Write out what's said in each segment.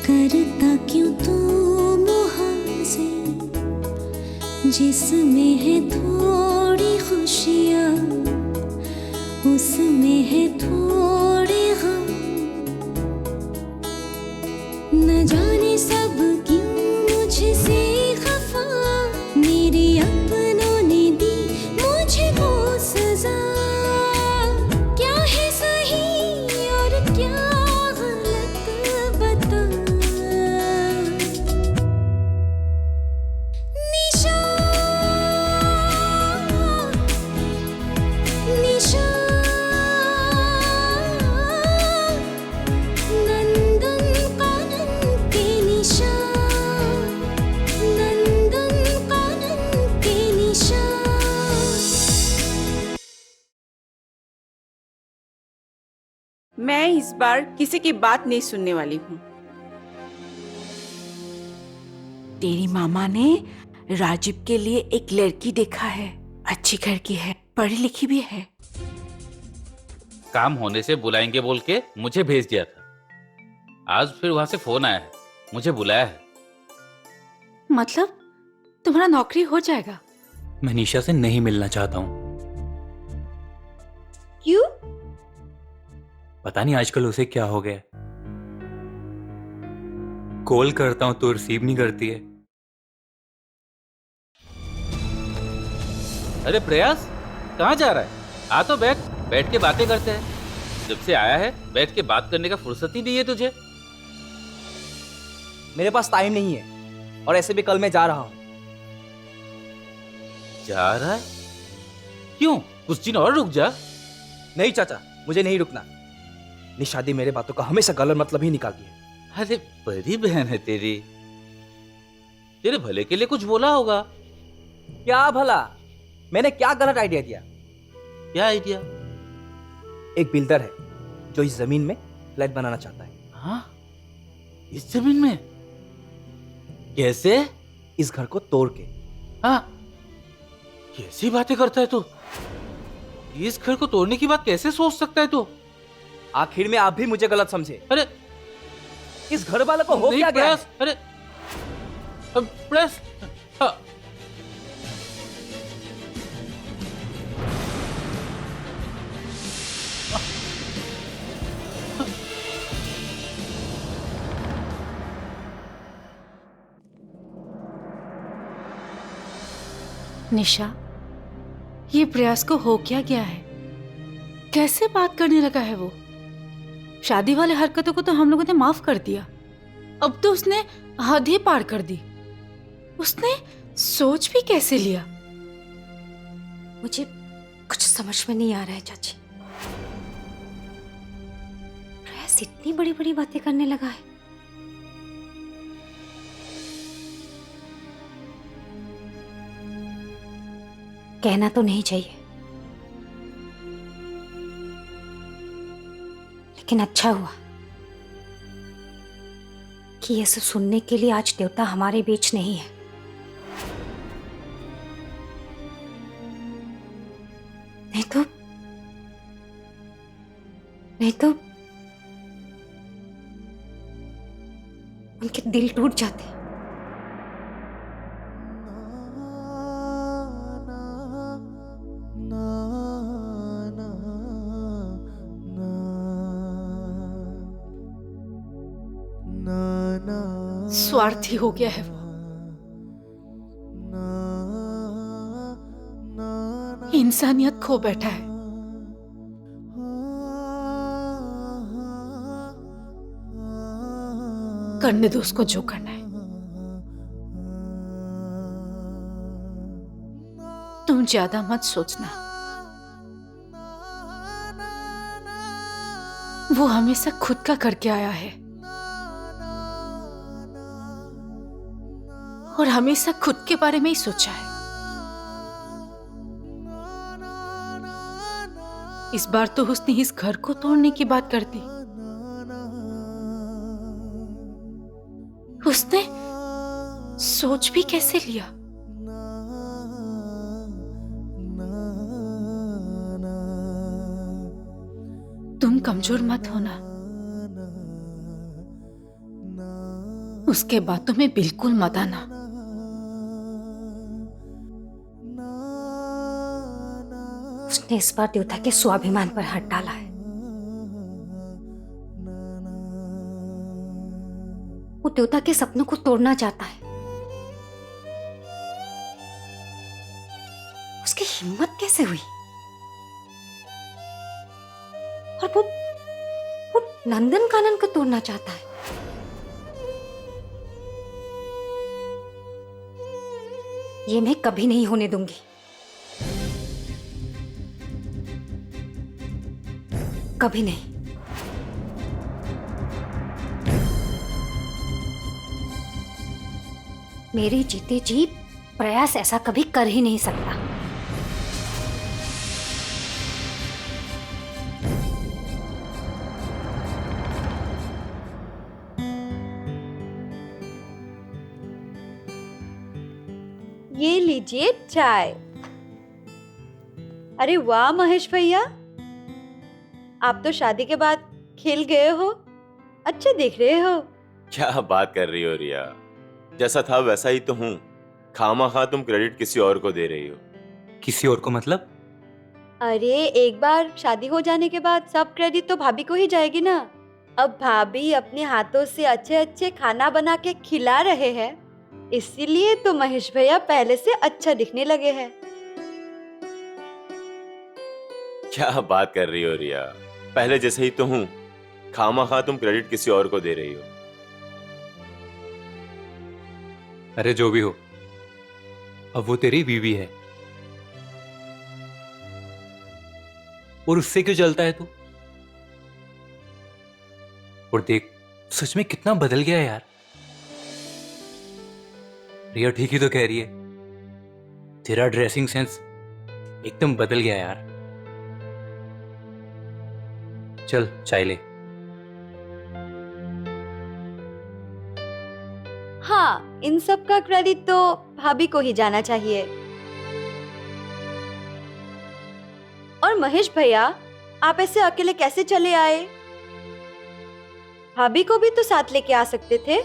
करता क्यों तू मुहासे, जिसमें है थोड़ी खुशियाँ उसमें है थोड़े गम। न जाने सब क्यों मुझसे खफा, मेरे अपनों ने दी मुझे वो सजा। क्या है सही और क्या गलत बता। निशा निशा मैं इस बार किसी की बात नहीं सुनने वाली हूँ। तेरी मामा ने राजीव के लिए एक लड़की देखा है, अच्छी घर की है, पढ़ी लिखी भी है। काम होने से बुलाएंगे बोल के मुझे भेज दिया था। आज फिर वहां से फोन आया है, मुझे बुलाया है। मतलब तुम्हारा नौकरी हो जाएगा? मैं निशा से नहीं मिलना चाहता हूँ। क्यों? पता नहीं आजकल उसे क्या हो गया। कॉल करता हूँ तो रिसीव नहीं करती है। अरे प्रयास, कहाँ जा रहा है? आ तो बैठ के बातें करते हैं। जब से आया है बैठ के बात करने का फुर्सत ही नहीं है तुझे। मेरे पास टाइम नहीं है और ऐसे भी कल मैं जा रहा हूँ। जा रहा है? क्यों? कुछ दिन और रुक जा। नहीं चाचा, मुझे नहीं रुकना। निशादी मेरे बातों का हमेशा गलत मतलब ही निकालती है। अरे बड़ी बहन है तेरी, तेरे भले के लिए कुछ बोला होगा। क्या भला? मैंने क्या गलत आइडिया दिया? क्या आइडिया? एक बिल्डर है जो इस जमीन में फ्लैट बनाना चाहता है। हाँ, इस जमीन में? कैसे? इस घर को तोड़ के। हाँ, कैसी बातें करता है तू? इस घर को तोड़ने की बात कैसे सोच सकता है तू? आखिर में आप भी मुझे गलत समझे। अरे इस घर वाले को हो क्या गया है? अरे प्रेस। हाँ। निशा, ये प्रयास को हो क्या गया है? कैसे बात करने लगा है वो? शादी वाले हरकतों को तो हम लोगों ने माफ कर दिया, अब तो उसने हद ही पार कर दी। उसने सोच भी कैसे लिया? मुझे कुछ समझ में नहीं आ रहा है चाची। प्रयास इतनी बड़ी बड़ी बातें करने लगा है। कहना तो नहीं चाहिए, लेकिन अच्छा हुआ कि ये सब सुनने के लिए आज देवता हमारे बीच नहीं है। नहीं तो उनके दिल टूट जाते। स्वार्थी हो गया है वो। इंसानियत खो बैठा है। करने दो उसको जो करना है। तुम ज्यादा मत सोचना, वो हमेशा खुद का करके आया है और हमेशा खुद के बारे में ही सोचा है। इस बार तो उसने इस घर को तोड़ने की बात कर दी। उसने सोच भी कैसे लिया? तुम कमजोर मत होना। उसके बातों में बिल्कुल मत आना। उसने इस बार देवता के स्वाभिमान पर हाथ डाला है। वो देवता के सपनों को तोड़ना चाहता है। उसकी हिम्मत कैसे हुई? और वो नंदन कानन को तोड़ना चाहता है। ये मैं कभी नहीं होने दूंगी। कभी नहीं। मेरे जीते जी प्रयास ऐसा कभी कर ही नहीं सकता। ये लीजिए चाय। अरे वाह महेश भैया, आप तो शादी के बाद खिल गए हो, अच्छे दिख रहे हो। क्या बात कर रही हो रिया, जैसा था वैसा ही तो हूँ। खामा तुम क्रेडिट किसी और को दे रही हो। किसी और को मतलब? अरे एक बार शादी हो जाने के बाद सब क्रेडिट तो भाभी को ही जाएगी ना। अब भाभी अपने हाथों से अच्छे अच्छे खाना बना के खिला रहे हैं, इसीलिए तो महेश भैया पहले से अच्छा दिखने लगे हैं। क्या बात कर रही हो रिया, पहले जैसे ही तो हूँ। खामा तुम क्रेडिट किसी और को दे रही हो। अरे जो भी हो, अब वो तेरी बीवी है और उससे क्यों जलता है तू? और देख, सच में कितना बदल गया है यार। रिया ठीक ही तो कह रही है, तेरा ड्रेसिंग सेंस एकदम बदल गया यार। चल चाय ले। हाँ, इन सब का क्रेडिट तो भाभी को ही जाना चाहिए। और महेश भैया, आप ऐसे अकेले कैसे चले आए? भाभी को भी तो साथ लेके आ सकते थे।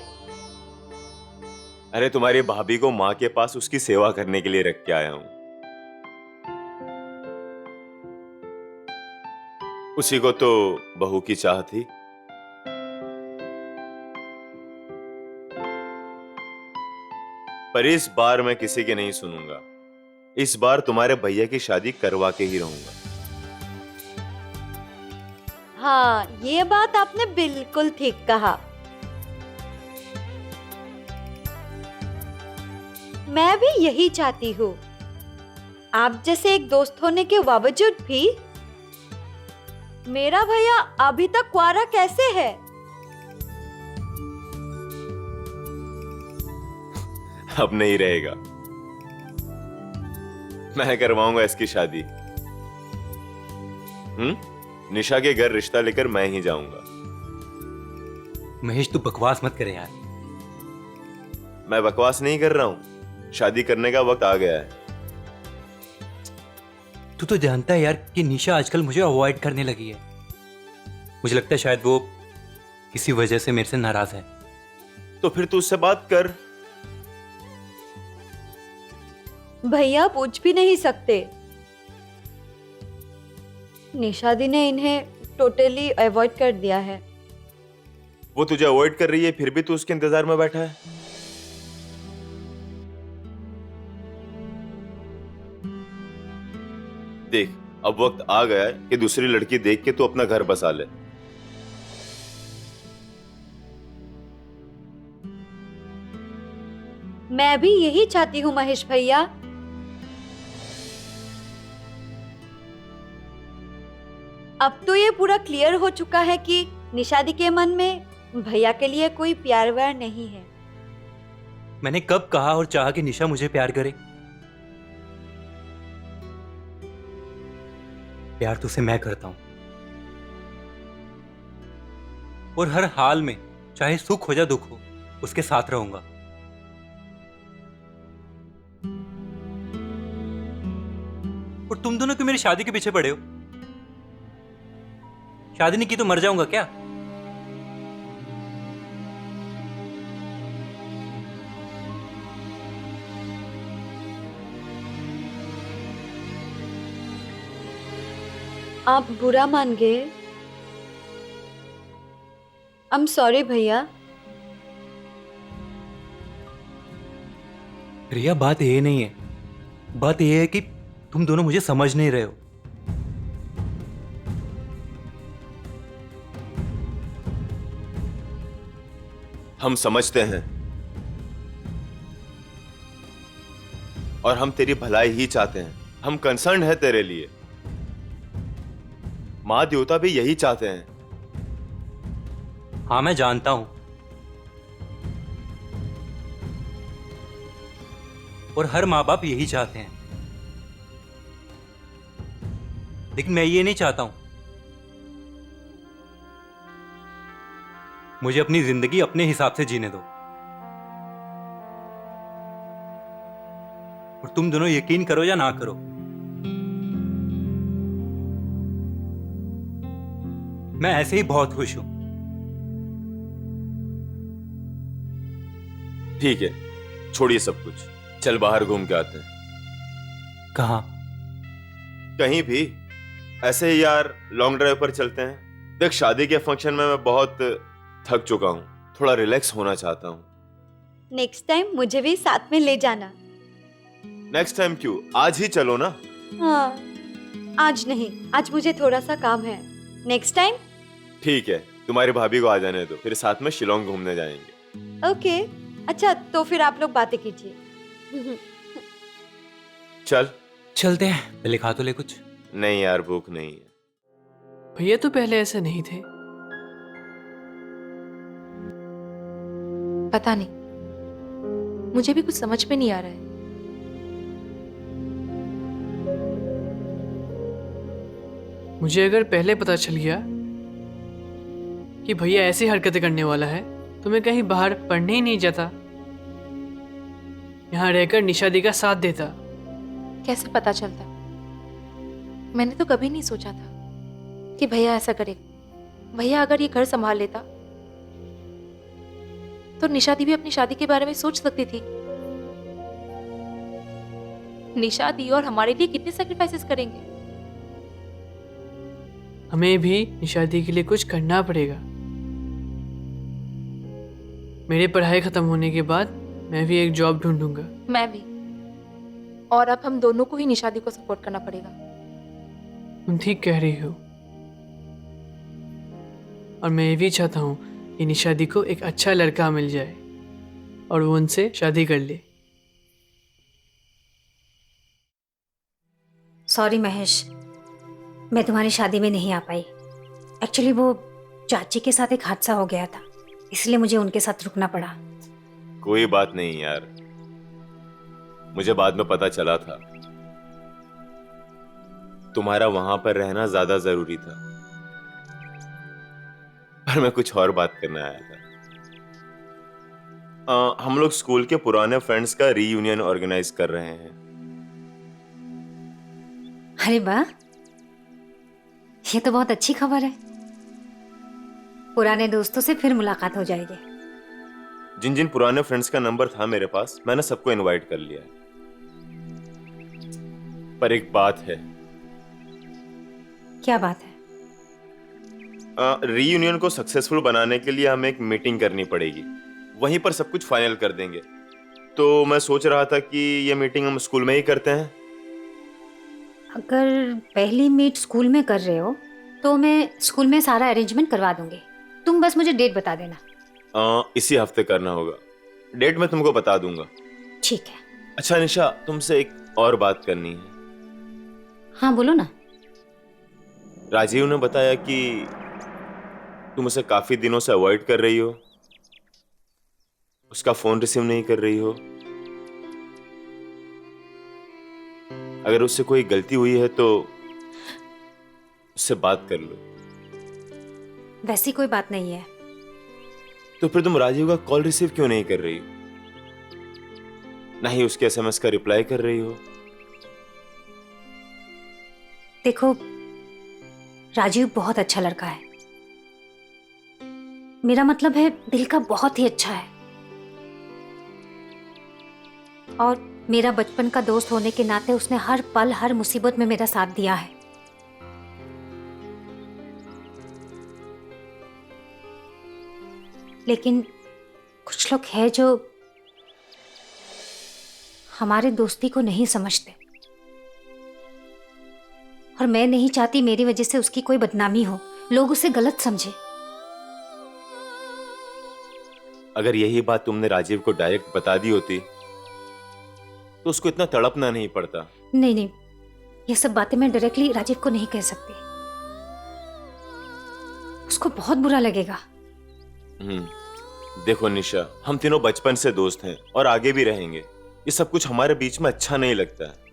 अरे तुम्हारी भाभी को माँ के पास उसकी सेवा करने के लिए रख के आया हूँ। उसी को तो बहू की चाह थी। पर इस बार मैं किसी की नहीं सुनूंगा। इस बार तुम्हारे भैया की शादी करवा के ही रहूंगा। हाँ, ये बात आपने बिल्कुल ठीक कहा। मैं भी यही चाहती हूँ। आप जैसे एक दोस्त होने के बावजूद भी मेरा भैया अभी तक कुंवारा कैसे है? अब नहीं रहेगा। मैं करवाऊंगा इसकी शादी। निशा के घर रिश्ता लेकर मैं ही जाऊंगा। महेश तू बकवास मत करे यार। मैं बकवास नहीं कर रहा हूं, शादी करने का वक्त आ गया है। तू तो जानता है यार कि निशा आजकल मुझे अवॉइड करने लगी है। मुझे लगता है शायद वो किसी वजह से मेरे से नाराज है। तो फिर तू उससे बात कर। भैया पूछ भी नहीं सकते। निशा दी ने इन्हें टोटली अवॉइड कर दिया है। वो तुझे अवॉइड कर रही है, फिर भी तू उसके इंतजार में बैठा है। देख, अब वक्त आ गया है कि दूसरी लड़की देख के तू अपना घर बसा ले। मैं भी यही चाहती हूँ महेश भैया। अब तो ये पूरा क्लियर हो चुका है कि निशा दी के मन में भैया के लिए कोई प्यार व्यार नहीं है। मैंने कब कहा और चाहा कि निशा मुझे प्यार करे? प्यार तो उसे मैं करता हूं, और हर हाल में, चाहे सुख हो या दुख हो, उसके साथ रहूंगा। और तुम दोनों क्यों मेरी शादी के पीछे पड़े हो? शादी नहीं की तो मर जाऊंगा क्या? आप बुरा मान गए। आई एम सॉरी भैया। रिया, बात ये नहीं है। बात ये है कि तुम दोनों मुझे समझ नहीं रहे हो। हम समझते हैं और हम तेरी भलाई ही चाहते हैं। हम कंसर्न है तेरे लिए। माँ देवता भी यही चाहते हैं। हाँ, मैं जानता हूं। और हर माँ बाप यही चाहते हैं। लेकिन मैं ये नहीं चाहता हूं। मुझे अपनी जिंदगी अपने हिसाब से जीने दो। और तुम दोनों यकीन करो या ना करो, मैं ऐसे ही बहुत खुश हूं। ठीक है, छोड़िए सब कुछ। चल बाहर घूम के आते हैं। कहाँ? कहीं भी, ऐसे ही यार लॉन्ग ड्राइव पर चलते हैं। देख, शादी के फंक्शन में मैं बहुत थक चुका हूँ। थोड़ा रिलैक्स होना चाहता हूँ। नेक्स्ट टाइम मुझे भी साथ में ले जाना। नेक्स्ट टाइम क्यों, आज ही चलो ना। हाँ, आज नहीं, आज मुझे थोड़ा सा काम है। Next time. ठीक है, तुम्हारी भाभी को आ जाने दो, फिर साथ में शिलोंग घूमने जाएंगे। ओके, अच्छा तो फिर आप लोग बातें कीजिए। चल। चलते हैं। पहले खा तो ले कुछ। नहीं यार, भूख नहीं है। भैया तो पहले ऐसे नहीं थे। पता नहीं, मुझे भी कुछ समझ में नहीं आ रहा है। मुझे अगर पहले पता चल गया कि भैया ऐसी हरकतें करने वाला है तो मैं कहीं बाहर पढ़ने ही नहीं जाता, यहाँ रहकर निशादी का साथ देता। कैसे पता चलता? मैंने तो कभी नहीं सोचा था कि भैया ऐसा करे। भैया अगर ये घर संभाल लेता तो निशादी भी अपनी शादी के बारे में सोच सकती थी। निशादी और हमारे लिए कितने सैक्रिफाइसेस करेंगे। हमें भी निशादी के लिए कुछ करना पड़ेगा। मेरी पढ़ाई खत्म होने के बाद मैं भी एक जॉब ढूंढूंगा। मैं भी। और अब हम दोनों को ही निशादी को सपोर्ट करना पड़ेगा। तुम ठीक कह रही हो। और मैं ये भी चाहता हूँ कि निशादी को एक अच्छा लड़का मिल जाए और वो उनसे शादी कर ले। सॉरी महेश, मैं तुम्हारी शादी में नहीं आ पाई। एक्चुअली वो चाची के साथ एक हादसा हो गया था, इसलिए मुझे उनके साथ रुकना पड़ा। कोई बात नहीं यार, मुझे बाद में पता चला था तुम्हारा वहां पर रहना ज्यादा जरूरी था, पर मैं कुछ और बात करने आया था। हम लोग स्कूल के पुराने फ्रेंड्स का रीयूनियन ऑर्गेनाइज कर रहे हैं। अरे वाह, ये तो बहुत अच्छी खबर है। पुराने दोस्तों से फिर मुलाकात हो जाएगी। जिन जिन पुराने फ्रेंड्स का नंबर था मेरे पास, मैंने सबको इनवाइट कर लिया है। पर एक बात है। क्या बात है? रीयूनियन को सक्सेसफुल बनाने के लिए हमें एक मीटिंग करनी पड़ेगी। वहीं पर सब कुछ फाइनल कर देंगे। तो मैं सोच रहा था कि ये मीटिंग हम स्कूल में ही करते हैं। अगर पहली मीट स्कूल में कर रहे हो तो मैं स्कूल में सारा अरेंजमेंट करवा दूंगी। तुम बस मुझे डेट बता देना। इसी हफ्ते करना होगा। डेट मैं तुमको बता दूंगा। ठीक है। अच्छा निशा, तुमसे एक और बात करनी है। हाँ बोलो ना। राजीव ने बताया कि तुम उसे काफी दिनों से अवॉइड कर रही हो, उसका फोन रिसीव नहीं कर रही हो। अगर उससे कोई गलती हुई है तो उससे बात कर लो। वैसी कोई बात नहीं है। तो फिर तुम राजीव का कॉल रिसीव क्यों नहीं कर रही हो, ना ही उसके एसएमएस का रिप्लाई कर रही हो? देखो, राजीव बहुत अच्छा लड़का है। मेरा मतलब है दिल का बहुत ही अच्छा है। और मेरा बचपन का दोस्त होने के नाते उसने हर पल हर मुसीबत में मेरा साथ दिया है। लेकिन कुछ लोग हैं जो हमारे दोस्ती को नहीं समझते, और मैं नहीं चाहती मेरी वजह से उसकी कोई बदनामी हो, लोग उसे गलत समझे। अगर यही बात तुमने राजीव को डायरेक्ट बता दी होती तो उसको इतना तड़पना नहीं पड़ता। नहीं नहीं, ये सब बातें मैं डायरेक्टली राजीव को नहीं कह सकती, उसको बहुत बुरा लगेगा। देखो निशा, हम तीनों बचपन से दोस्त हैं और आगे भी रहेंगे। ये सब कुछ हमारे बीच में अच्छा नहीं लगता है।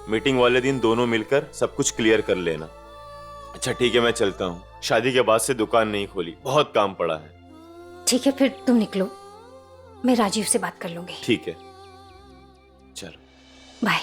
मीटिंग वाले दिन दोनों मिलकर सब कुछ क्लियर कर लेना। अच्छा ठीक है, मैं चलता हूँ। शादी के बाद से दुकान नहीं खोली, बहुत काम पड़ा है। ठीक है, फिर तुम निकलो, मैं राजीव से बात कर लूंगी। ठीक है, चलो बाय।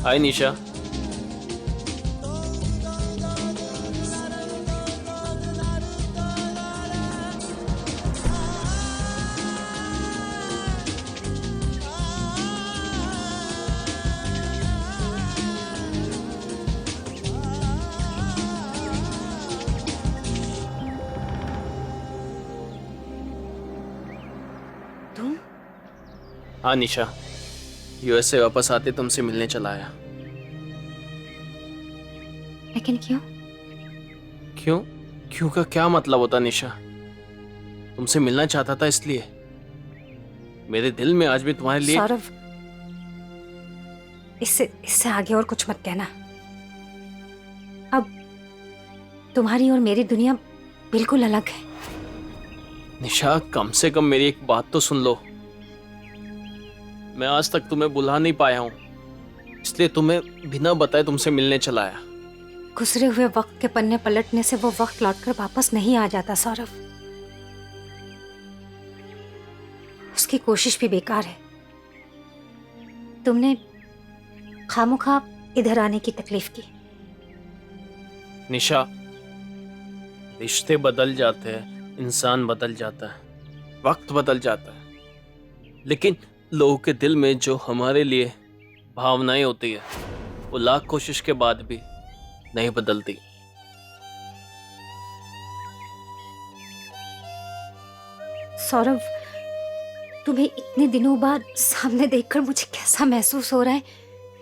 हाय निशा। तुम? हाँ निशा, यूएस से वापस आते तुमसे मिलने चला आया। लेकिन क्यों? क्यों? क्यों का क्या मतलब होता निशा? तुमसे मिलना चाहता था इसलिए। मेरे दिल में आज भी तुम्हारे लिए। सौरभ, इससे आगे और कुछ मत कहना। अब तुम्हारी और मेरी दुनिया बिल्कुल अलग है। निशा, कम से कम मेरी एक बात तो सुन लो। मैं आज तक तुम्हें बुला नहीं पाया हूं, इसलिए तुम्हें बिना बताए तुमसे मिलने चला आया। गुजरे हुए वक्त के पन्ने पलटने से वो वक्त लौटकर वापस नहीं आ जाता सौरभ। उसकी कोशिश भी बेकार है। तुमने खामोखा इधर आने की तकलीफ की। निशा, रिश्ते बदल जाते हैं, इंसान बदल जाता है, वक्त बदल जाता है, लेकिन लोगों के दिल में जो हमारे लिए भावनाएं होती है वो लाख कोशिश के बाद भी नहीं बदलती। सौरभ, तुम्हें इतने दिनों बाद सामने देखकर मुझे कैसा महसूस हो रहा है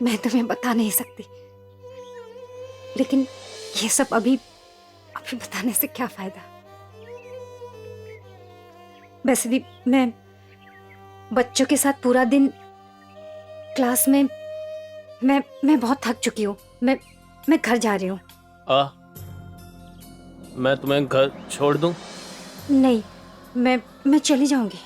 मैं तुम्हें बता नहीं सकती। लेकिन ये सब अभी बताने से क्या फायदा। वैसे भी मैं बच्चों के साथ पूरा दिन क्लास में मैं बहुत थक चुकी हूँ। मैं घर जा रही हूँ। मैं तुम्हें घर छोड़ दूं? नहीं, मैं चली जाऊंगी।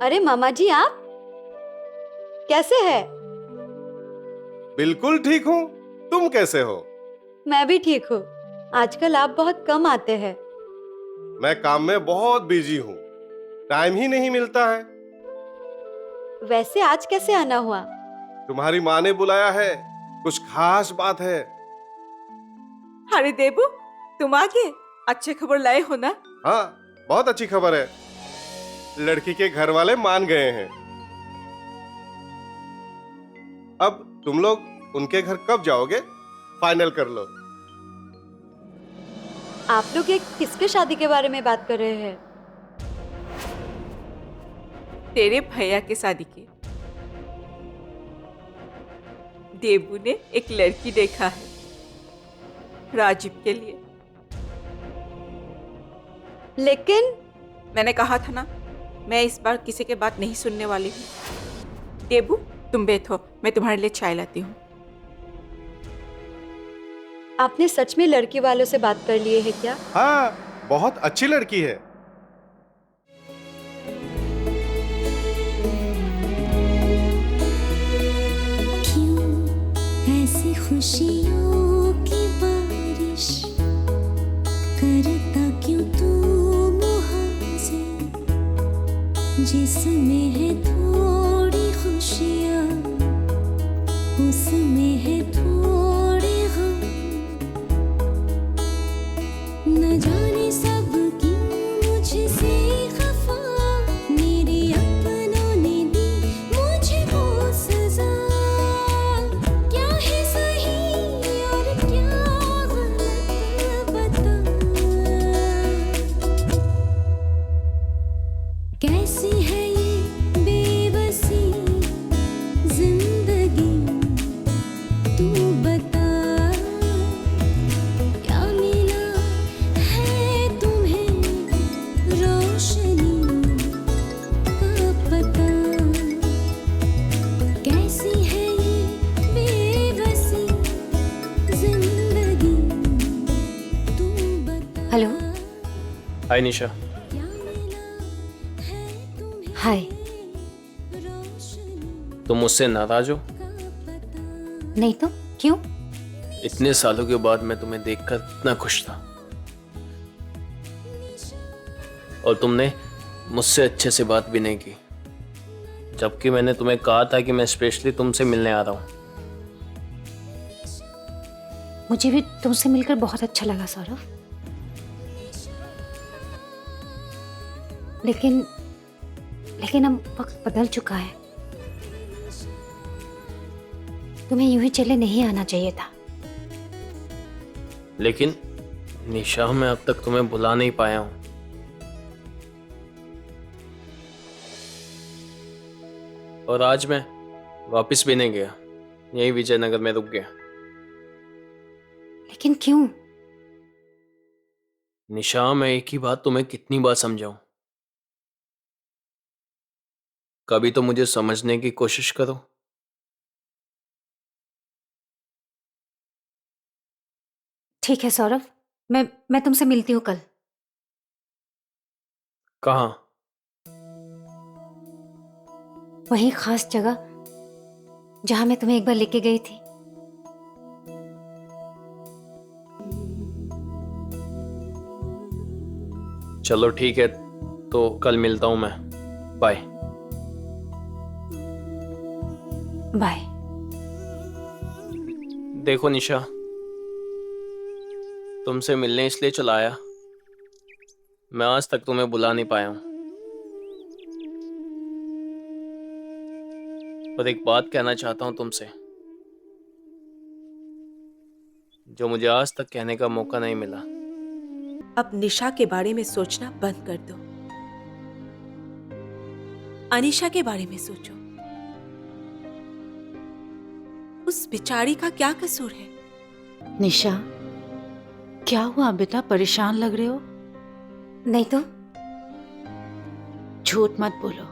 अरे मामा जी, आप कैसे हैं? बिल्कुल ठीक हूँ। तुम कैसे हो? मैं भी ठीक हूँ। आजकल आप बहुत कम आते हैं। मैं काम में बहुत बिजी हूँ, टाइम ही नहीं मिलता है। वैसे आज कैसे आना हुआ? तुम्हारी माँ ने बुलाया है, कुछ खास बात है। अरे देबू, तुम आ गए? अच्छे खबर लाए हो ना? हाँ, बहुत अच्छी खबर है। लड़की के घर वाले मान गए हैं। अब तुम लोग उनके घर कब जाओगे, फाइनल कर लो। आप लोग ये किसके शादी के बारे में बात कर रहे हैं? तेरे भैया के शादी की। देबू ने एक लड़की देखा है राजीव के लिए। लेकिन मैंने कहा था ना, मैं इस बार किसी के बात नहीं सुनने वाली हूँ। देबू तुम बैठो, मैं तुम्हारे लिए चाय लाती हूँ। आपने सच में लड़की वालों से बात कर लिए है क्या? हाँ, बहुत अच्छी लड़की है। ऐसी खुशियों की बारिश करता क्यों तू मुहासे, जिसमें है थोड़ी खुशियाँ उसमें है थोड़े गम, न जाने सब क्यों मुझसे खफा, मेरे अपनों ने दी मुझे वो सजा, क्या है सही और क्या गलत बता, कैसी है ये बेबसी जिंदगी तू बता, क्या मिला है तुम्हें रोशनी का पता, कैसी है ये बेबसी जिंदगी तू बता। हेलो। हाय निशा। क्या मिला है तुम्हें हाय। रोशनी तुम मुझसे नाराज हो? का पता। नहीं तो क्यों? इतने सालों के बाद मैं तुम्हें देखकर कितना खुश था, और तुमने मुझसे अच्छे से बात भी नहीं की, जबकि मैंने तुम्हें कहा था कि मैं स्पेशली तुमसे मिलने आ रहा हूँ। मुझे भी तुमसे मिलकर बहुत अच्छा लगा सौरभ, लेकिन अब वक्त बदल चुका है। तुम्हें यूं ही चले नहीं आना चाहिए था। लेकिन निशा, मैं अब तक तुम्हें भुला नहीं पाया हूँ। और आज मैं वापस भी नहीं गया, यही विजयनगर में रुक गया। लेकिन क्यों? निशा, मैं एक ही बात तुम्हें कितनी बार समझाऊं? कभी तो मुझे समझने की कोशिश करो। ठीक है सौरभ, मैं तुमसे मिलती हूँ कल। कहाँ? वही खास जगह जहां मैं तुम्हें एक बार लेके गई थी। चलो ठीक है, तो कल मिलता हूं मैं। बाय। बाय। देखो निशा, तुमसे मिलने इसलिए चला आया, मैं आज तक तुम्हें बुला नहीं पाया हूं, पर एक बात कहना चाहता हूं तुमसे, जो मुझे आज तक कहने का मौका नहीं मिला। अब निशा के बारे में सोचना बंद कर दो, अनीशा के बारे में सोचो। उस बेचारी का क्या कसूर है? निशा, क्या हुआ बेटा, परेशान लग रहे हो? नहीं तो। झूठ मत बोलो,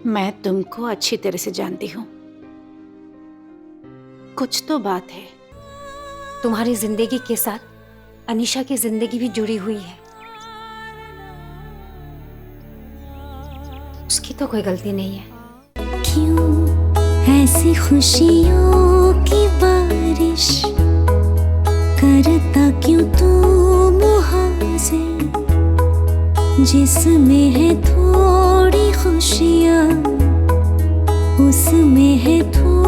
मैं तुमको अच्छी तरह से जानती हूँ, कुछ तो बात है। तुम्हारी जिंदगी के साथ अनीशा की जिंदगी भी जुड़ी हुई है, उसकी तो कोई गलती नहीं है। क्यों ऐसी खुशियों की बारिश करता क्यों तू मुहासे, जिसमें है थोड़ी खुशियाँ उसमें है थोड़ी